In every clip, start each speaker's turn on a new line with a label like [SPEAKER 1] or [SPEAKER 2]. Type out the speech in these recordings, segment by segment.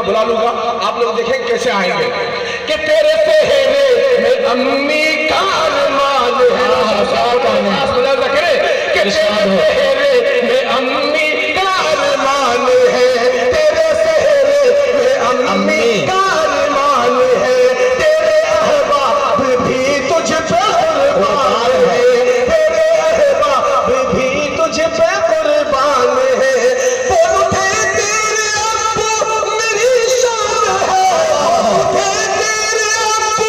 [SPEAKER 1] بلا لوں گا، آپ لوگ دیکھیں کیسے آئیں گے کہ تیرے سہرے میں امی کا ارمان ہے، ملازہ کرے کہ تیرے سہرے میں امی کا ارمان ہے، تیرے سہرے میں امی کا ارمان ہے، تیرے احباب بھی تجھ پہ قربان ہے، تیرے احباب بھی تجھ پہ قربان ہے، بول اٹھے تیرے ابو میری شان ہے، اٹھے تیرے ابو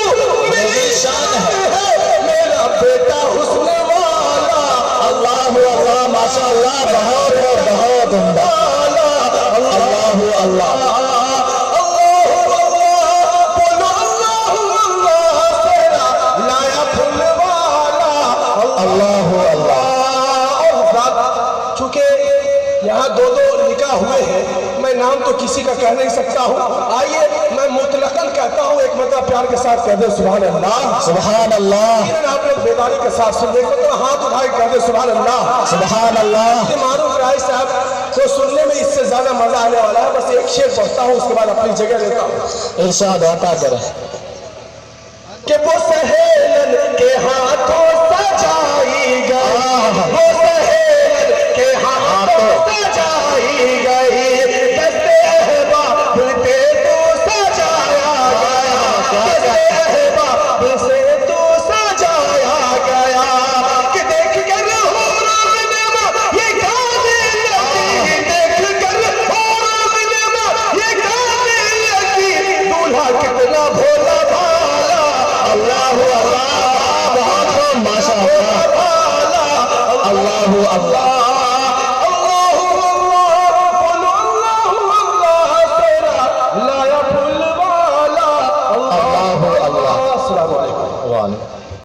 [SPEAKER 1] میری شان ہے، میرا بیٹا حسن والا،
[SPEAKER 2] اللہ اللہ ماشاء اللہ، بہت بہت عمدہ، اللہ اللہ
[SPEAKER 1] یہاں دو نکاح ہوئے ہیں، میں نام تو کسی کا کہہ نہیں سکتا ہوں، آئیے میں مطلقاً کہتا ہوں، ایک مرتبہ پیار کے ساتھ کہہ دیں سبحان اللہ،
[SPEAKER 2] سبحان اللہ،
[SPEAKER 1] آپ لوگ بیداری کے ساتھ سن دیکھو تو ہاتھ اٹھائے کہہ دیں سبحان اللہ،
[SPEAKER 2] سبحان اللہ۔
[SPEAKER 1] معروف رائے صاحب کو سننے میں اس سے زیادہ مزہ آنے والا ہے، بس ایک شعر پڑھتا ہوں، اس کے بعد اپنی جگہ لیتا ہوں۔
[SPEAKER 2] ارشاد عطا کریں
[SPEAKER 1] کہ وہ سہیل کے ہاتھوں سجائی گئی، وہ سہیل کے ہاتھوں سجائی گئی، دستے احباب سے تو سجایا گیا، دستے احباب سے تو سجایا گیا، کہ دیکھ کر حور غنیمہ یہ گانے لگی، دیکھ کر حور غنیمہ یہ گانے لگی، دولہا کتنا بھولا بھالا، اللہ اللہ،
[SPEAKER 2] ماشاء اللہ، اللہ اللہ